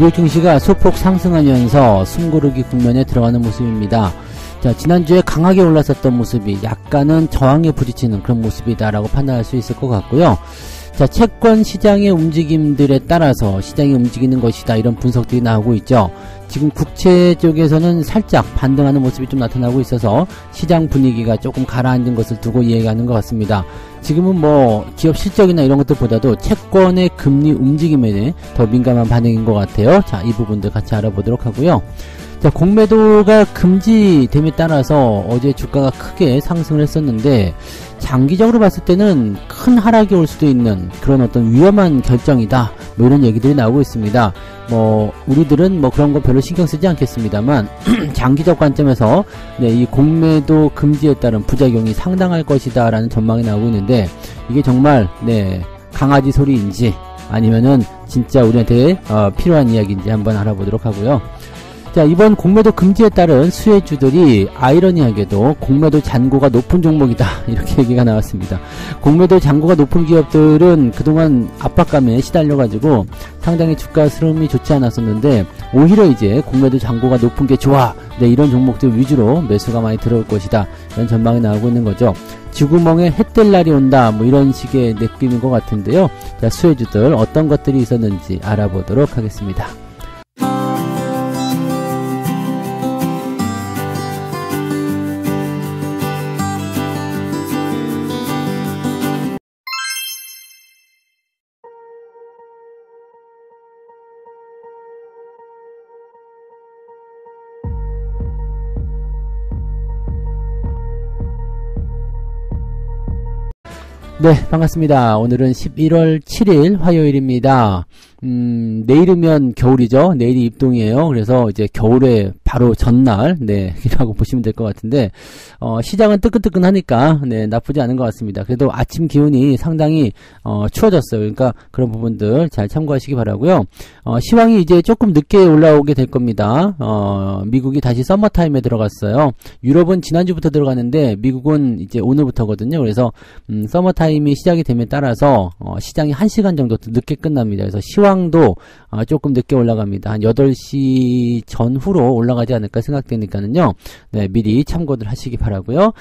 미국 증시가 소폭 상승하면서 숨고르기 국면에 들어가는 모습입니다. 자, 지난주에 강하게 올랐었던 모습이 약간은 저항에 부딪히는 그런 모습이다라고 판단할 수 있을 것 같고요. 자, 채권 시장의 움직임들에 따라서 시장이 움직이는 것이다, 이런 분석들이 나오고 있죠. 지금 국채 쪽에서는 살짝 반등하는 모습이 좀 나타나고 있어서 시장 분위기가 조금 가라앉은 것을 두고 이해하는 것 같습니다. 지금은 뭐 기업 실적이나 이런 것들보다도 채권의 금리 움직임에 더 민감한 반응인 것 같아요. 자, 이 부분들 같이 알아보도록 하고요. 자, 공매도가 금지됨에 따라서 어제 주가가 크게 상승을 했었는데, 장기적으로 봤을 때는 큰 하락이 올 수도 있는 그런 어떤 위험한 결정이다, 뭐 이런 얘기들이 나오고 있습니다. 뭐 우리들은 뭐 그런 거 별로 신경 쓰지 않겠습니다만 장기적 관점에서 이 공매도 금지에 따른 부작용이 상당할 것이다 라는 전망이 나오고 있는데, 이게 정말 강아지 소리인지 아니면은 진짜 우리한테 필요한 이야기인지 한번 알아보도록 하고요. 자, 이번 공매도 금지에 따른 수혜주들이 아이러니하게도 공매도 잔고가 높은 종목이다, 이렇게 얘기가 나왔습니다. 공매도 잔고가 높은 기업들은 그동안 압박감에 시달려가지고 상당히 주가 흐름이 좋지 않았었는데, 오히려 이제 공매도 잔고가 높은 게 좋아, 이런 종목들 위주로 매수가 많이 들어올 것이다, 이런 전망이 나오고 있는 거죠. 쥐구멍에 해 뜰 날이 온다, 뭐 이런 식의 느낌인 것 같은데요. 자, 수혜주들 어떤 것들이 있었는지 알아보도록 하겠습니다. 네, 반갑습니다. 오늘은 11월 7일 화요일입니다. 내일이면 겨울이죠. 내일이 입동이에요. 그래서 이제 겨울에 바로 전날, 이라고 보시면 될 것 같은데, 시장은 뜨끈뜨끈하니까, 나쁘지 않은 것 같습니다. 그래도 아침 기온이 상당히, 추워졌어요. 그러니까 그런 부분들 잘 참고하시기 바라고요. 시황이 이제 조금 늦게 올라오게 될 겁니다. 미국이 다시 서머타임에 들어갔어요. 유럽은 지난주부터 들어갔는데, 미국은 이제 오늘부터거든요. 그래서, 서머타임이 시작이 됨에 따라서, 시장이 1시간 정도 늦게 끝납니다. 그래서 시황도 조금 늦게 올라갑니다. 한 8시 전후로 올라가지 않을까 생각되니까는요. 미리 참고들 하시기 바라고요.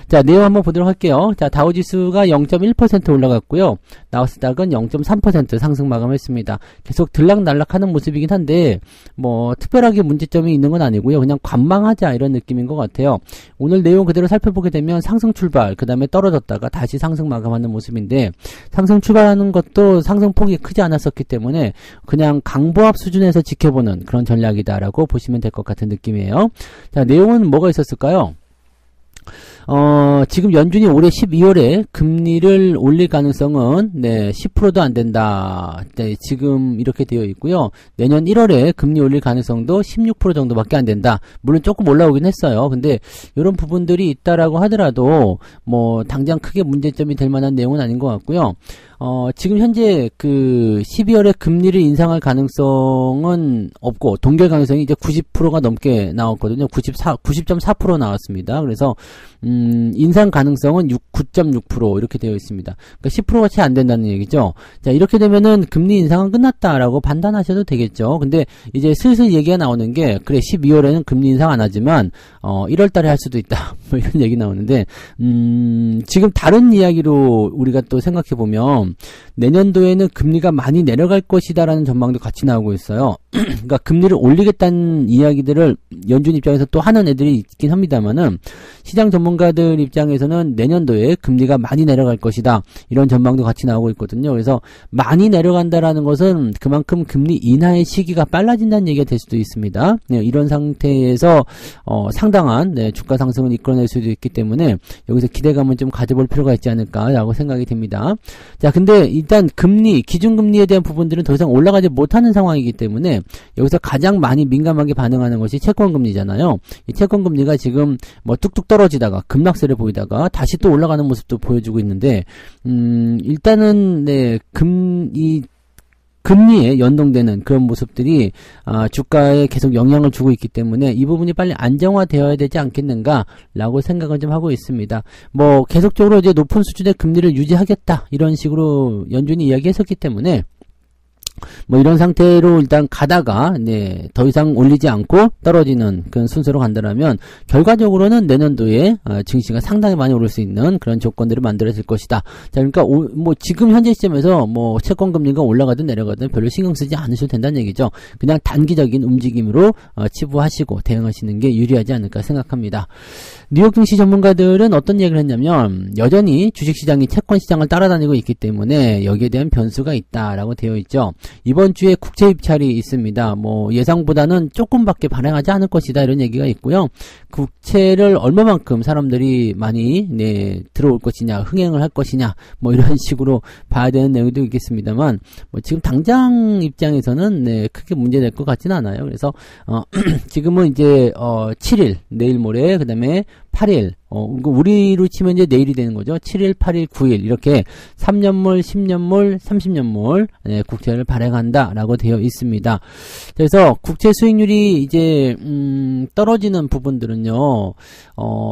자, 내용 한번 보도록 할게요. 자, 다우지수가 0.1% 올라갔고요. 나스닥은 0.3% 상승 마감했습니다. 계속 들락날락하는 모습이긴 한데, 뭐 특별하게 문제점이 있는 건 아니고요. 그냥 관망하자, 이런 느낌인 것 같아요. 오늘 내용 그대로 살펴보게 되면 상승 출발, 그 다음에 떨어졌다가 다시 상승 마감하는 모습인데, 상승 출발하는 것도 상승폭이 크지 않았었기 때문에 그냥 강보합 수준에서 지켜보는 그런 전략이다라고 보시면 될 것 같은 느낌이에요. 자, 내용은 뭐가 있었을까요? 지금 연준이 올해 12월에 금리를 올릴 가능성은 10%도 안 된다. 지금 이렇게 되어 있고요. 내년 1월에 금리 올릴 가능성도 16% 정도밖에 안 된다. 물론 조금 올라오긴 했어요. 근데 이런 부분들이 있다라고 하더라도 뭐 당장 크게 문제점이 될 만한 내용은 아닌 것 같고요. 지금 현재 그 12월에 금리를 인상할 가능성은 없고, 동결 가능성이 이제 90%가 넘게 나왔거든요. 90.4% 나왔습니다. 그래서 인상 가능성은 9.6% 이렇게 되어 있습니다. 그러니까 10%가 채 안 된다는 얘기죠. 자, 이렇게 되면은 금리 인상은 끝났다라고 판단하셔도 되겠죠. 근데 이제 슬슬 얘기가 나오는 게, 그래 12월에는 금리 인상 안 하지만 1월 달에 할 수도 있다, 뭐 이런 얘기 나오는데, 지금 다른 이야기로 우리가 또 생각해 보면 내년도에는 금리가 많이 내려갈 것이다라는 전망도 같이 나오고 있어요. 그러니까 금리를 올리겠다는 이야기들을 연준 입장에서 또 하는 애들이 있긴 합니다만은, 시장 전문가들 입장에서는 내년도에 금리가 많이 내려갈 것이다, 이런 전망도 같이 나오고 있거든요. 그래서 많이 내려간다라는 것은 그만큼 금리 인하의 시기가 빨라진다는 얘기가 될 수도 있습니다. 이런 상태에서 상당한 주가 상승을 이끌어낼 수도 있기 때문에 여기서 기대감은 좀 가져볼 필요가 있지 않을까라고 생각이 됩니다. 자, 근데 일단 금리, 기준금리에 대한 부분들은 더 이상 올라가지 못하는 상황이기 때문에 여기서 가장 많이 민감하게 반응하는 것이 채권금리잖아요. 이 채권금리가 지금 뭐 뚝뚝 떨어지다가 급락세를 보이다가 다시 또 올라가는 모습도 보여주고 있는데, 일단은 이 금리에 연동되는 그런 모습들이 주가에 계속 영향을 주고 있기 때문에 이 부분이 빨리 안정화되어야 되지 않겠는가 라고 생각을 좀 하고 있습니다. 뭐 계속적으로 이제 높은 수준의 금리를 유지하겠다, 이런 식으로 연준이 이야기했었기 때문에 뭐 이런 상태로 일단 가다가 더 이상 올리지 않고 떨어지는 그런 순서로 간다면 결과적으로는 내년도에 증시가 상당히 많이 오를 수 있는 그런 조건들을 만들어질 것이다. 자, 그러니까 뭐 지금 현재 시점에서 뭐 채권 금리가 올라가든 내려가든 별로 신경 쓰지 않으셔도 된다는 얘기죠. 그냥 단기적인 움직임으로 치부하시고 대응하시는 게 유리하지 않을까 생각합니다. 뉴욕 증시 전문가들은 어떤 얘기를 했냐면 여전히 주식시장이 채권시장을 따라다니고 있기 때문에 여기에 대한 변수가 있다라고 되어 있죠. 이번 주에 국채 입찰이 있습니다. 뭐 예상보다는 조금밖에 발행하지 않을 것이다 이런 얘기가 있고요. 국채를 얼마만큼 사람들이 많이 들어올 것이냐, 흥행을 할 것이냐, 뭐 이런 식으로 봐야 되는 내용도 있겠습니다만 뭐 지금 당장 입장에서는 크게 문제될 것 같지는 않아요. 그래서 지금은 이제 7일 내일 모레 그다음에 8일 우리로 치면 이제 내일이 되는 거죠. 7일, 8일, 9일 이렇게 3년물, 10년물, 30년물 국채를 발행한다라고 되어 있습니다. 그래서 국채 수익률이 이제 떨어지는 부분들은요.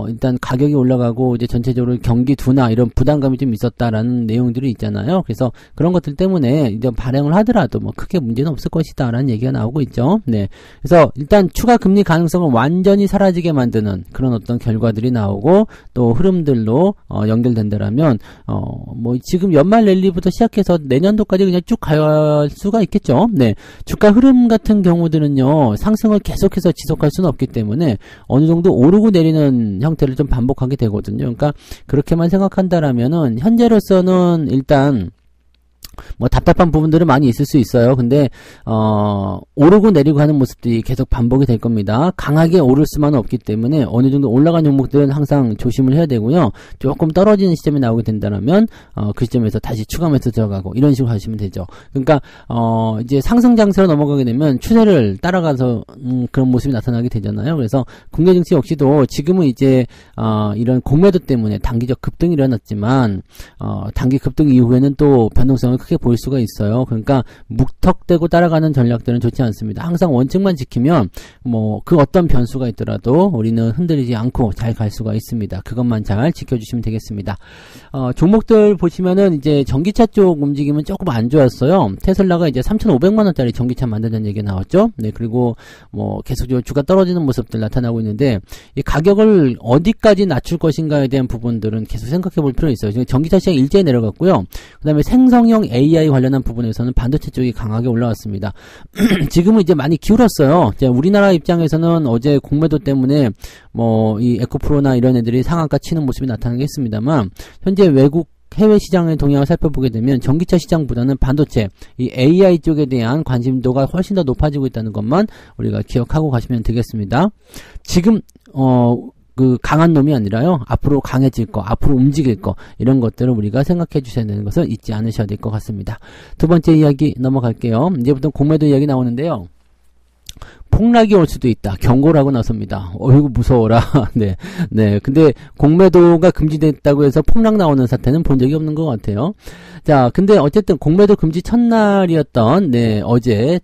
일단 가격이 올라가고 이제 전체적으로 경기 둔화 이런 부담감이 좀 있었다라는 내용들이 있잖아요. 그래서 그런 것들 때문에 이제 발행을 하더라도 뭐 크게 문제는 없을 것이다라는 얘기가 나오고 있죠. 그래서 일단 추가 금리 가능성을 완전히 사라지게 만드는 그런 어떤 결과들이 나오고 또 흐름들로 연결된다라면 뭐 지금 연말 랠리부터 시작해서 내년도까지 그냥 쭉 갈 수가 있겠죠. 주가 흐름 같은 경우들은요 상승을 계속해서 지속할 수는 없기 때문에 어느 정도 오르고 내리는 형태를 좀 반복하게 되거든요. 그러니까 그렇게만 생각한다라면은 현재로서는 일단 뭐 답답한 부분들은 많이 있을 수 있어요. 근데 오르고 내리고 하는 모습들이 계속 반복이 될 겁니다. 강하게 오를 수만은 없기 때문에 어느 정도 올라간 종목들은 항상 조심을 해야 되고요. 조금 떨어지는 시점이 나오게 된다면 그 시점에서 다시 추가 매수 들어가고 이런 식으로 하시면 되죠. 그러니까 이제 상승 장세로 넘어가게 되면 추세를 따라가서 그런 모습이 나타나게 되잖아요. 그래서 국내 증시 역시도 지금은 이제 이런 공매도 때문에 단기적 급등이 일어났지만 단기 급등 이후에는 또 변동성을 크게 보일 수가 있어요. 그러니까 묵턱대고 따라가는 전략들은 좋지 않습니다. 항상 원칙만 지키면 뭐 그 어떤 변수가 있더라도 우리는 흔들리지 않고 잘 갈 수가 있습니다. 그것만 잘 지켜주시면 되겠습니다. 종목들 보시면은 이제 전기차 쪽 움직임은 조금 안 좋았어요. 테슬라가 이제 3,500만원짜리 전기차 만든다는 얘기가 나왔죠. 그리고 뭐 계속적으로 주가 떨어지는 모습들 나타나고 있는데 이 가격을 어디까지 낮출 것인가에 대한 부분들은 계속 생각해 볼 필요가 있어요. 지금 전기차 시장이 일제히 내려갔고요. 그 다음에 생성형 AI 관련한 부분에서는 반도체 쪽이 강하게 올라왔습니다. 지금은 이제 많이 기울었어요. 이제 우리나라 입장에서는 어제 공매도 때문에 뭐 이 에코프로나 이런 애들이 상한가 치는 모습이 나타나겠습니다만 현재 외국 해외 시장의 동향을 살펴보게 되면 전기차 시장보다는 반도체, 이 AI 쪽에 대한 관심도가 훨씬 더 높아지고 있다는 것만 우리가 기억하고 가시면 되겠습니다. 지금 그 강한 놈이 아니라요. 앞으로 강해질 거, 앞으로 움직일 거 이런 것들을 우리가 생각해 주셔야 되는 것을 잊지 않으셔야 될 것 같습니다. 두 번째 이야기 넘어갈게요. 이제부터 공매도 이야기 나오는데요. 폭락이 올 수도 있다. 경고라고 나섭니다. 어이구 무서워라. 근데 공매도가 금지됐다고 해서 폭락 나오는 사태는 본 적이 없는 것 같아요. 자, 근데 어쨌든 공매도 금지 첫날이었던 어제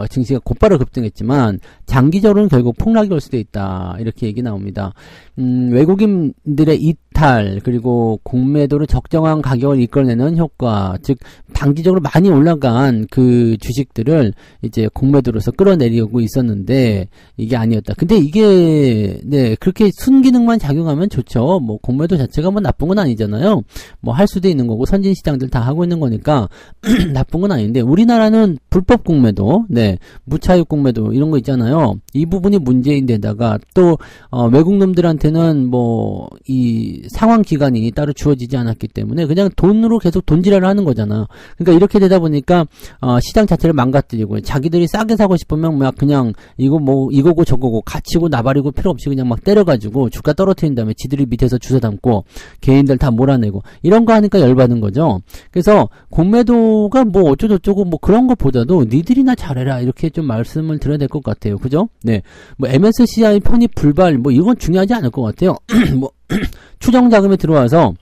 증시가 곧바로 급등했지만 장기적으로는 결국 폭락이 올 수도 있다. 이렇게 얘기 나옵니다. 외국인들의 이탈 그리고 공매도를 적정한 가격을 이끌어내는 효과, 즉 단기적으로 많이 올라간 그 주식들을 이제 공매도로서 끌어내리고 있었는데 이게 아니었다. 근데 이게 그렇게 순기능만 작용하면 좋죠. 뭐 공매도 자체가 뭐 나쁜 건 아니잖아요. 뭐 할 수도 있는 거고 선진 시장들 다 하고 있는 거니까 나쁜 건 아닌데 우리나라는 불법 공매도, 무차익 공매도 이런 거 있잖아요. 이 부분이 문제인데다가 또 외국 놈들한테는 뭐 이 상환 기간이 따로 주어지지 않았기 때문에 그냥 돈으로 계속 돈지랄을 하는 거잖아. 그러니까 이렇게 되다 보니까 시장 자체를 망가뜨리고 자기들이 싸게 사고 싶으면 막 그냥 이거고 저거고 갇히고 나발이고 필요 없이 그냥 막 때려가지고 주가 떨어뜨린 다음에 지들이 밑에서 주워 담고 개인들 다 몰아내고 이런 거 하니까 열받은 거죠. 그래서 공매도가 뭐 어쩌고저쩌고 뭐 그런 것보다도 니들이나 잘해라 이렇게 좀 말씀을 드려야 될 것 같아요. 그죠? 뭐 MSCI 편입 불발 뭐 이건 중요하지 않을 것 같아요. 뭐 추정 자금이 들어와서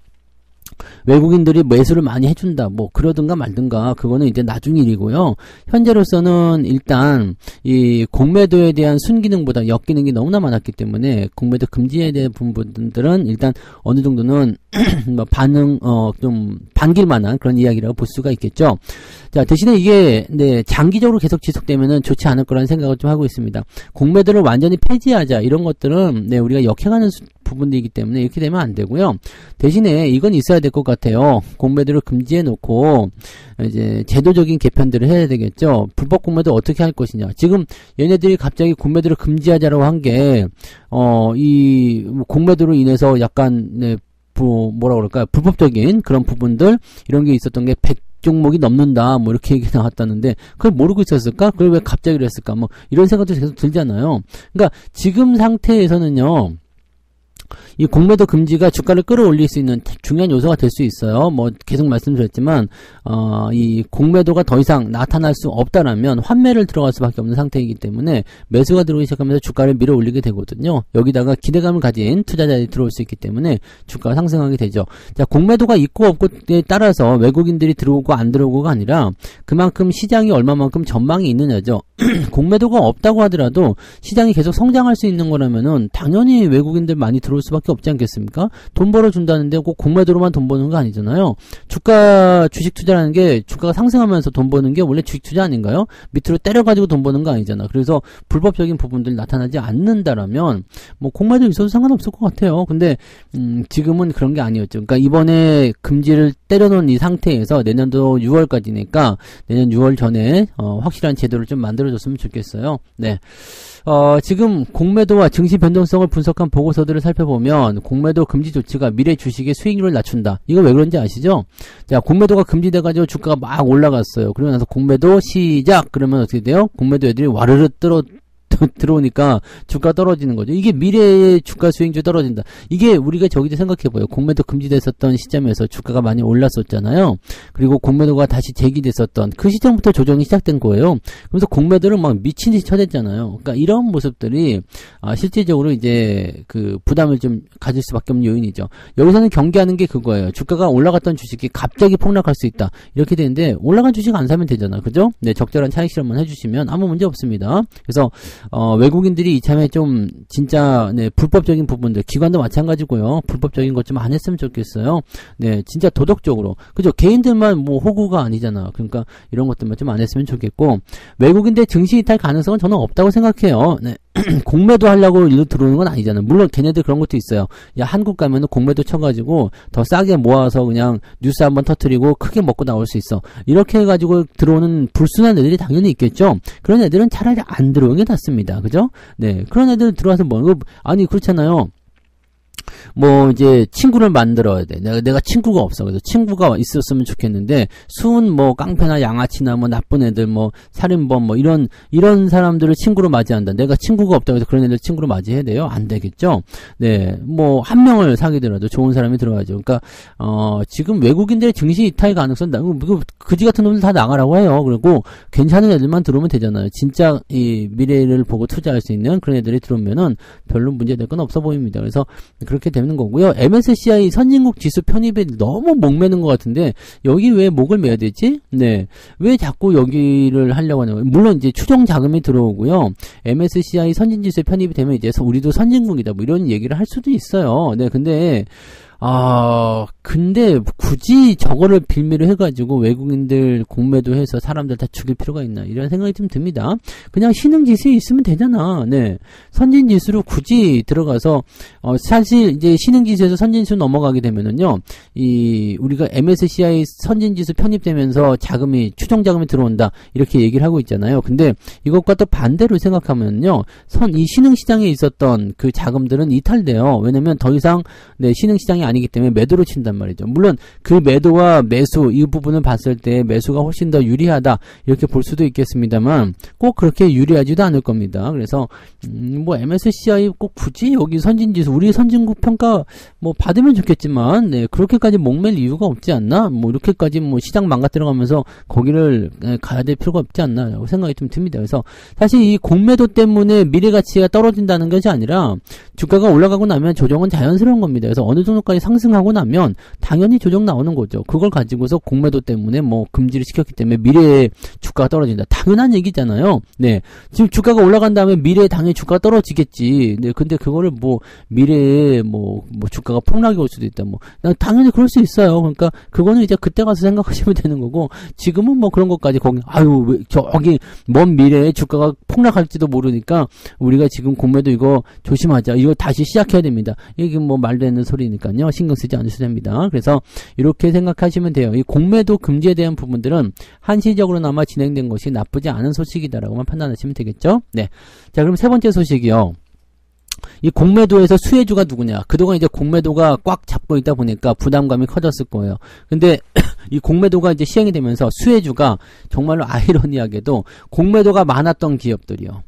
외국인들이 매수를 많이 해준다, 뭐, 그러든가 말든가, 그거는 이제 나중 일이고요. 현재로서는 일단, 이 공매도에 대한 순기능보다 역기능이 너무나 많았기 때문에, 공매도 금지에 대한 부분들은 일단 어느 정도는, 뭐 좀, 반길 만한 그런 이야기라고 볼 수가 있겠죠. 자, 대신에 이게, 네, 장기적으로 계속 지속되면은 좋지 않을 거라는 생각을 좀 하고 있습니다. 공매도를 완전히 폐지하자, 이런 것들은, 네, 우리가 역행하는 부분들이기 때문에 이렇게 되면 안 되고요. 대신에 이건 있어야 될 것 같아요. 공매도를 금지해 놓고 이제 제도적인 개편들을 해야 되겠죠. 불법 공매도 어떻게 할 것이냐. 지금 얘네들이 갑자기 공매도를 금지하자라고 한 게 이 공매도로 인해서 약간 네, 뭐라 그럴까요? 불법적인 그런 부분들 이런 게 있었던 게 100종목이 넘는다 뭐 이렇게 얘기 나왔다는데 그걸 모르고 있었을까? 그걸 왜 갑자기 그랬을까? 뭐 이런 생각도 계속 들잖아요. 그러니까 지금 상태에서는요. 이 공매도 금지가 주가를 끌어올릴 수 있는 중요한 요소가 될 수 있어요. 뭐 계속 말씀드렸지만 이 공매도가 더 이상 나타날 수 없다라면 환매를 들어갈 수밖에 없는 상태이기 때문에 매수가 들어오기 시작하면서 주가를 밀어 올리게 되거든요. 여기다가 기대감을 가진 투자자들이 들어올 수 있기 때문에 주가가 상승하게 되죠. 자, 공매도가 있고 없고에 따라서 외국인들이 들어오고 안 들어오고가 아니라 그만큼 시장이 얼마만큼 전망이 있느냐죠. 공매도가 없다고 하더라도 시장이 계속 성장할 수 있는 거라면은 당연히 외국인들 많이 들어올 수밖에 없지 않겠습니까? 돈 벌어준다는데 꼭 공매도로만 돈 버는 거 아니잖아요. 주식 투자라는 게 주가가 상승하면서 돈 버는 게 원래 주식 투자 아닌가요? 밑으로 때려가지고 돈 버는 거 아니잖아. 그래서 불법적인 부분들이 나타나지 않는다라면 뭐 공매도 있어도 상관없을 것 같아요. 근데 지금은 그런 게 아니었죠. 그러니까 이번에 금지를 때려놓은 이 상태에서 내년도 6월까지니까 내년 6월 전에 확실한 제도를 좀 만들어줬으면 좋겠어요. 네. 지금 공매도와 증시 변동성을 분석한 보고서들을 살펴보면 공매도 금지 조치가 미래 주식의 수익률을 낮춘다. 이거 왜 그런지 아시죠? 자, 공매도가 금지돼가지고 주가가 막 올라갔어요. 그러고 나서 공매도 시작! 그러면 어떻게 돼요? 공매도 애들이 와르르 들어오니까 주가 떨어지는 거죠. 이게 미래의 주가 수익률 떨어진다. 이게 우리가 저기도 생각해봐요. 공매도 금지됐었던 시점에서 주가가 많이 올랐었잖아요. 그리고 공매도가 다시 재기됐었던 그 시점부터 조정이 시작된 거예요. 그래서 공매도를 막 미친 듯이 쳐댔잖아요. 그러니까 이런 모습들이 실질적으로 이제 그 부담을 좀 가질 수밖에 없는 요인이죠. 여기서는 경계하는 게 그거예요. 주가가 올라갔던 주식이 갑자기 폭락할 수 있다. 이렇게 되는데 올라간 주식 안 사면 되잖아. 그죠? 네, 적절한 차익 실험만 해주시면 아무 문제 없습니다. 그래서 외국인들이 이참에 좀 진짜 네, 불법적인 부분들 기관도 마찬가지고요. 불법적인 것 좀 안 했으면 좋겠어요. 네, 진짜 도덕적으로 그죠? 개인들만 뭐 호구가 아니잖아. 그러니까 이런 것들만 좀 안 했으면 좋겠고 외국인들 증시 이탈 가능성은 저는 없다고 생각해요. 네. 공매도 하려고 일로 들어오는 건 아니잖아요. 물론 걔네들 그런 것도 있어요. 야, 한국 가면은 공매도 쳐가지고 더 싸게 모아서 그냥 뉴스 한번 터뜨리고 크게 먹고 나올 수 있어. 이렇게 해가지고 들어오는 불순한 애들이 당연히 있겠죠. 그런 애들은 차라리 안 들어오는 게 낫습니다. 그죠? 네, 그런 애들 들어와서 뭐 아니 그렇잖아요. 뭐 이제 친구를 만들어야 돼. 내가 친구가 없어. 그래서 친구가 있었으면 좋겠는데 순 뭐 깡패나 양아치나 뭐 나쁜 애들 뭐 살인범 뭐 이런 사람들을 친구로 맞이한다. 내가 친구가 없다고 해서 그런 애들 친구로 맞이해야 돼요? 안 되겠죠. 네, 뭐 한 명을 사귀더라도 좋은 사람이 들어가죠. 그러니까 지금 외국인들의 증시 이탈 가능성 그지 같은 놈들 다 나가라고 해요. 그리고 괜찮은 애들만 들어오면 되잖아요. 진짜 이 미래를 보고 투자할 수 있는 그런 애들이 들어오면은 별로 문제될 건 없어 보입니다. 그래서 그렇게 되는 거고요. MSCI 선진국 지수 편입에 너무 목매는 것 같은데 여기 왜 목을 매야 되지? 네, 왜 자꾸 여기를 하려고 하는 거예요? 물론 이제 추정 자금이 들어오고요. MSCI 선진지수에 편입이 되면 이제 우리도 선진국이다 뭐 이런 얘기를 할 수도 있어요. 네, 근데 굳이 저거를 빌미로 해가지고 외국인들 공매도 해서 사람들 다 죽일 필요가 있나 이런 생각이 좀 듭니다. 그냥 신흥지수에 있으면 되잖아. 네, 선진지수로 굳이 들어가서 사실 이제 신흥지수에서 선진지수 넘어가게 되면은요, 우리가 MSCI 선진지수 편입되면서 추정 자금이 들어온다 이렇게 얘기를 하고 있잖아요. 근데 이것과 또 반대로 생각하면요, 이 신흥시장에 있었던 그 자금들은 이탈돼요. 왜냐면 더 이상 네, 신흥시장이 아니기 때문에 매도로 친단 말이죠. 물론 그 매도와 매수 이 부분을 봤을 때 매수가 훨씬 더 유리하다 이렇게 볼 수도 있겠습니다만 꼭 그렇게 유리하지도 않을 겁니다. 그래서 뭐 MSCI 꼭 굳이 여기 선진지수 우리 선진국 평가 뭐 받으면 좋겠지만 네, 그렇게까지 목맬 이유가 없지 않나? 뭐 이렇게까지 뭐 시장 망가뜨려가면서 거기를 가야 될 필요가 없지 않나 라고 생각이 좀 듭니다. 그래서 사실 이 공매도 때문에 미래 가치가 떨어진다는 것이 아니라 주가가 올라가고 나면 조정은 자연스러운 겁니다. 그래서 어느 정도까지 상승하고 나면 당연히 조정 나오는 거죠. 그걸 가지고서 공매도 때문에 뭐 금지를 시켰기 때문에 미래에 주가가 떨어진다. 당연한 얘기잖아요. 네. 지금 주가가 올라간 다음에 미래에 당연히 주가가 떨어지겠지. 네. 근데 그거를 뭐 미래에 뭐 주가가 폭락이 올 수도 있다. 뭐 당연히 그럴 수 있어요. 그러니까 그거는 이제 그때 가서 생각하시면 되는 거고 지금은 뭐 그런 것까지 거기 왜 저기 먼 미래에 주가가 폭락할지도 모르니까 우리가 지금 공매도 이거 조심하자. 이거 다시 시작해야 됩니다. 이게 뭐 말도 안 되는 소리니까요. 신경 쓰지 않으셔도 됩니다. 그래서 이렇게 생각하시면 돼요. 이 공매도 금지에 대한 부분들은 한시적으로나마 진행된 것이 나쁘지 않은 소식이다라고만 판단하시면 되겠죠. 네. 자, 그럼 세 번째 소식이요. 이 공매도에서 수혜주가 누구냐? 그동안 이제 공매도가 꽉 잡고 있다 보니까 부담감이 커졌을 거예요. 근데 이 공매도가 이제 시행이 되면서 수혜주가 정말로 아이러니하게도 공매도가 많았던 기업들이요.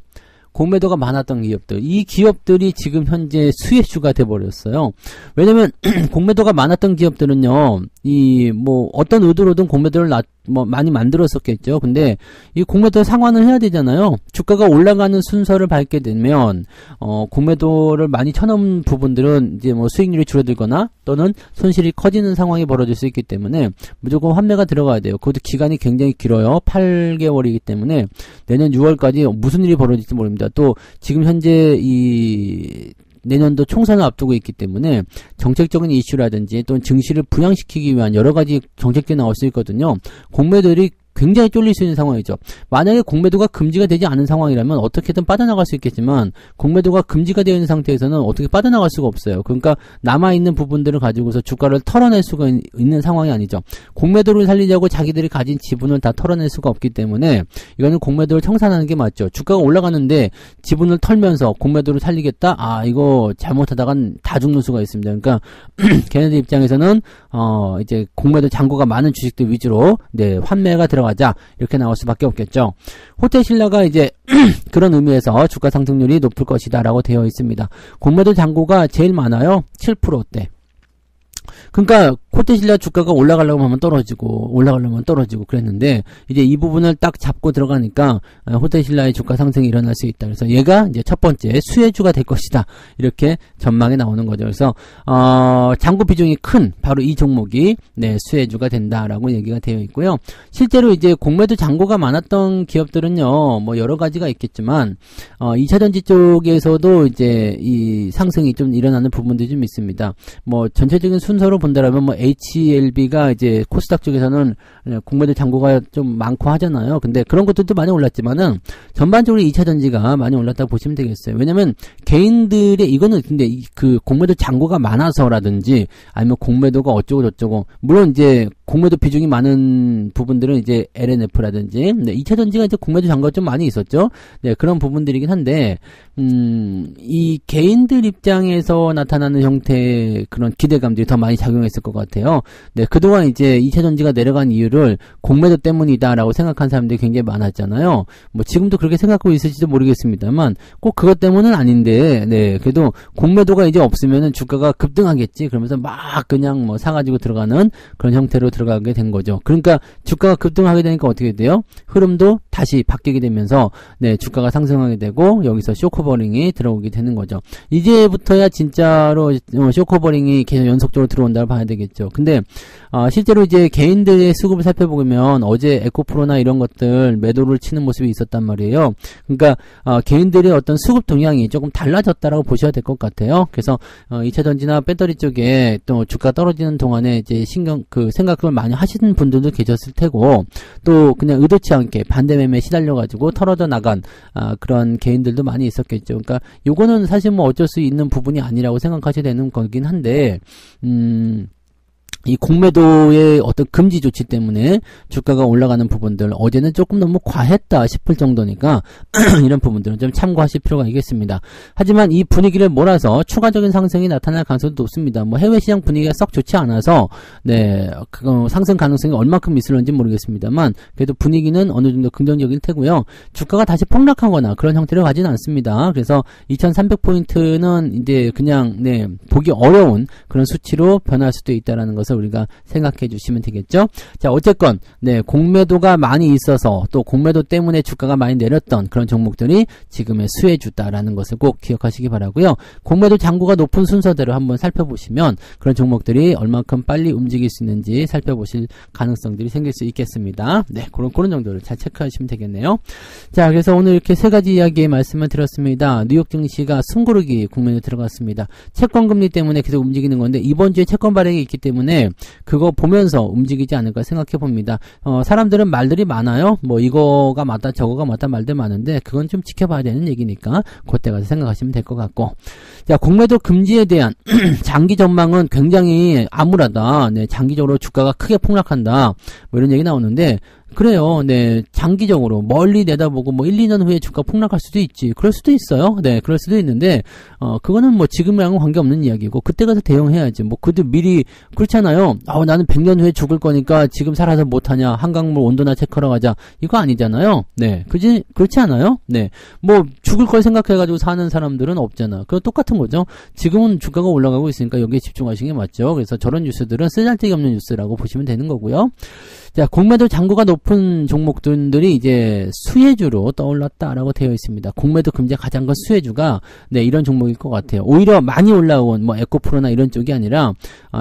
공매도가 많았던 기업들. 이 기업들이 지금 현재 수혜주가 돼버렸어요. 왜냐면 공매도가 많았던 기업들은요. 뭐 어떤 의도로든 공매도를 많이 만들었었겠죠. 근데 이 공매도 상환을 해야 되잖아요. 주가가 올라가는 순서를 밟게 되면 공매도를 많이 쳐놓은 부분들은 이제 뭐 수익률이 줄어들거나 또는 손실이 커지는 상황이 벌어질 수 있기 때문에 무조건 환매가 들어가야 돼요. 그것도 기간이 굉장히 길어요. 8개월이기 때문에 내년 6월까지 무슨 일이 벌어질지 모릅니다. 또 지금 현재 내년도 총선을 앞두고 있기 때문에 정책적인 이슈라든지 또는 증시를 부양시키기 위한 여러 가지 정책들이 나올 수 있거든요. 공매도들이 굉장히 쫄릴 수 있는 상황이죠. 만약에 공매도가 금지가 되지 않은 상황이라면 어떻게든 빠져나갈 수 있겠지만 공매도가 금지가 되어 있는 상태에서는 어떻게 빠져나갈 수가 없어요. 그러니까 남아있는 부분들을 가지고서 주가를 털어낼 수가 있는 상황이 아니죠. 공매도를 살리려고 자기들이 가진 지분을 다 털어낼 수가 없기 때문에 이거는 공매도를 청산하는 게 맞죠. 주가가 올라가는데 지분을 털면서 공매도를 살리겠다? 이거 잘못하다간 다 죽는 수가 있습니다. 그러니까 걔네들 입장에서는 이제 공매도 잔고가 많은 주식들 위주로 환매가 들어가자 이렇게 나올 수밖에 없겠죠. 호텔신라가 이제 그런 의미에서 주가 상승률이 높을 것이다 라고 되어 있습니다. 공매도 잔고가 제일 많아요. 7%대. 그러니까 호텔신라 주가가 올라가려고 하면 떨어지고 올라가려면 떨어지고 그랬는데 이제 이 부분을 딱 잡고 들어가니까 호텔신라의 주가 상승이 일어날 수 있다. 그래서 얘가 이제 첫 번째 수혜주가 될 것이다. 이렇게 전망이 나오는 거죠. 그래서 잔고 비중이 큰 바로 이 종목이 수혜주가 된다라고 얘기가 되어 있고요. 실제로 이제 공매도 잔고가 많았던 기업들은요. 뭐 여러 가지가 있겠지만 2차전지 쪽에서도 이제 이 상승이 좀 일어나는 부분들이 좀 있습니다. 뭐 전체적인 순서로 본다라면 뭐 HLB가 이제 코스닥 쪽에서는 공매도 잔고가 좀 많고 하잖아요. 근데 그런 것들도 많이 올랐지만은 전반적으로 2차 전지가 많이 올랐다고 보시면 되겠어요. 왜냐면 개인들의 이거는 근데 그 공매도 잔고가 많아서라든지 아니면 공매도가 어쩌고 저쩌고 물론 이제 공매도 비중이 많은 부분들은 이제 LNF라든지 2차 전지가 이제 공매도 잔고가 좀 많이 있었죠. 그런 부분들이긴 한데 이 개인들 입장에서 나타나는 형태의 그런 기대감들이 더 많이 작용했을 것 같아요. 그동안 이제 2차 전지가 내려간 이유를 공매도 때문이다라고 생각한 사람들이 굉장히 많았잖아요. 뭐 지금도 그렇게 생각하고 있을지도 모르겠습니다만 꼭 그것 때문은 아닌데 그래도 공매도가 이제 없으면은 주가가 급등하겠지. 그러면서 막 그냥 뭐 사가지고 들어가는 그런 형태로 들어가게 된 거죠. 그러니까 주가가 급등하게 되니까 어떻게 돼요? 흐름도 다시 바뀌게 되면서 주가가 상승하게 되고 여기서 쇼커버링이 들어오게 되는 거죠. 이제부터야 진짜로 쇼커버링이 계속 연속적으로 들어온다고 봐야 되겠죠. 근데 실제로 이제 개인들의 수급을 살펴보면 어제 에코프로나 이런 것들 매도를 치는 모습이 있었단 말이에요. 그러니까 개인들의 어떤 수급 동향이 조금 달라졌다라고 보셔야 될 것 같아요. 그래서 2차 전지나 배터리 쪽에 또 주가 떨어지는 동안에 이제 생각을 많이 하시는 분들도 계셨을 테고 또 그냥 의도치 않게 반대 매매에 시달려가지고 털어져 나간 그런 개인들도 많이 있었겠죠. 그러니까 요거는 사실 뭐 어쩔 수 있는 부분이 아니라고 생각하셔야 되는 거긴 한데 이 공매도의 어떤 금지 조치 때문에 주가가 올라가는 부분들 어제는 조금 너무 과했다 싶을 정도니까 이런 부분들은 좀 참고하실 필요가 있겠습니다. 하지만 이 분위기를 몰아서 추가적인 상승이 나타날 가능성도 높습니다. 뭐 해외 시장 분위기가 썩 좋지 않아서 그거 상승 가능성이 얼마큼 있을런지 모르겠습니다만 그래도 분위기는 어느 정도 긍정적일 테고요. 주가가 다시 폭락하거나 그런 형태를 가지는 않습니다. 그래서 2300포인트는 이제 그냥 보기 어려운 그런 수치로 변할 수도 있다라는 것을 것을 우리가 생각해 주시면 되겠죠. 자, 어쨌건 네, 공매도가 많이 있어서 또 공매도 때문에 주가가 많이 내렸던 그런 종목들이 지금의 수혜주다라는 것을 꼭 기억하시기 바라고요. 공매도 잔고가 높은 순서대로 한번 살펴보시면 그런 종목들이 얼마큼 빨리 움직일 수 있는지 살펴보실 가능성들이 생길 수 있겠습니다. 네, 그런 정도를 잘 체크하시면 되겠네요. 자, 그래서 오늘 이렇게 세 가지 이야기의 말씀을 드렸습니다. 뉴욕 증시가 숨고르기 국면에 들어갔습니다. 채권금리 때문에 계속 움직이는 건데 이번 주에 채권 발행이 있기 때문에 그거 보면서 움직이지 않을까 생각해 봅니다. 사람들은 말들이 많아요. 뭐 이거가 맞다 저거가 맞다 말들 많은데 그건 좀 지켜봐야 되는 얘기니까 그때 가서 생각하시면 될 것 같고, 자, 공매도 금지에 대한 장기 전망은 굉장히 암울하다. 네, 장기적으로 주가가 크게 폭락한다. 뭐 이런 얘기 나오는데 그래요. 네, 장기적으로 멀리 내다보고 뭐 1, 2년 후에 주가 폭락할 수도 있지. 그럴 수도 있어요. 네, 그럴 수도 있는데 그거는 뭐 지금이랑은 관계없는 이야기고 그때 가서 대응해야지. 뭐 그도 미리 그렇잖아요. 나는 100년 후에 죽을 거니까 지금 살아서 못하냐. 한강물 온도나 체크하러 가자. 이거 아니잖아요. 네, 그렇지 않아요? 네, 뭐 죽을 걸 생각해가지고 사는 사람들은 없잖아. 그거 똑같은 거죠. 지금은 주가가 올라가고 있으니까 여기에 집중하시는 게 맞죠. 그래서 저런 뉴스들은 쓰잘데기 없는 뉴스라고 보시면 되는 거고요. 자, 공매도 잔고가 높은 종목들이 이제 수혜주로 떠올랐다라고 되어 있습니다. 공매도 금지의 가장 큰 수혜주가 네, 이런 종목일 것 같아요. 오히려 많이 올라온 뭐 에코프로나 이런 쪽이 아니라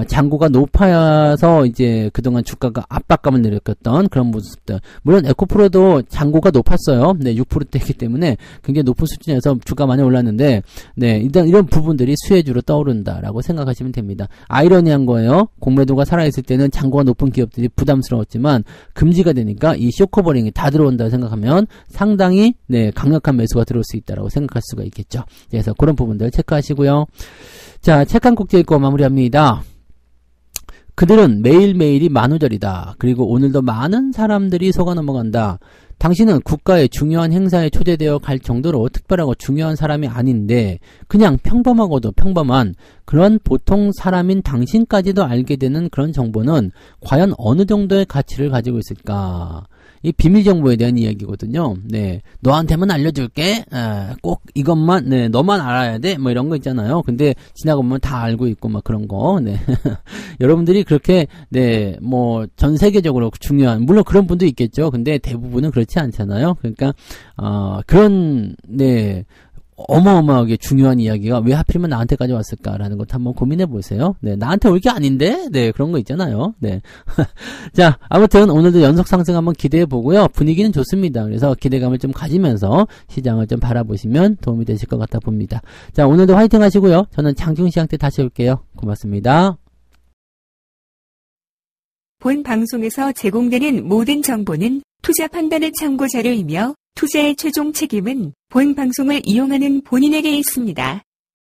잔고가 높아서 이제 그동안 주가가 압박감을 느꼈던 그런 모습들. 물론 에코프로도 잔고가 높았어요. 네, 6%대이기 때문에 굉장히 높은 수준에서 주가 많이 올랐는데 네, 일단 이런 부분들이 수혜주로 떠오른다라고 생각하시면 됩니다. 아이러니한 거예요. 공매도가 살아있을 때는 잔고가 높은 기업들이 부담스러웠지만 금지가 되니까 이 쇼커버링이 다 들어온다고 생각하면 상당히 네, 강력한 매수가 들어올 수 있다라고 생각할 수가 있겠죠. 그래서 그런 부분들 체크하시고요. 자, 책 한 곡 읽고 마무리합니다. 그들은 매일매일이 만우절이다. 그리고 오늘도 많은 사람들이 속아 넘어간다. 당신은 국가의 중요한 행사에 초대되어 갈 정도로 특별하고 중요한 사람이 아닌데 그냥 평범하고도 평범한 그런 보통 사람인 당신까지도 알게 되는 그런 정보는 과연 어느 정도의 가치를 가지고 있을까? 이 비밀 정보에 대한 이야기거든요. 네, 너한테만 알려줄게. 꼭 이것만, 네, 너만 알아야 돼. 뭐 이런 거 있잖아요. 근데 지나고 보면 다 알고 있고 막 그런 거. 네, 여러분들이 그렇게 네, 뭐 전 세계적으로 중요한 물론 그런 분도 있겠죠. 근데 대부분은 그렇지 않잖아요. 그러니까 그런 네. 어마어마하게 중요한 이야기가 왜 하필이면 나한테까지 왔을까라는 것도 한번 고민해 보세요. 네, 나한테 올 게 아닌데? 네, 그런 거 있잖아요. 네. 자, 아무튼 오늘도 연속 상승 한번 기대해 보고요. 분위기는 좋습니다. 그래서 기대감을 좀 가지면서 시장을 좀 바라보시면 도움이 되실 것 같아 봅니다. 자, 오늘도 화이팅 하시고요. 저는 장중시장 때 다시 올게요. 고맙습니다. 본 방송에서 제공되는 모든 정보는 투자 판단의 참고 자료이며 투자의 최종 책임은 본 방송을 이용하는 본인에게 있습니다.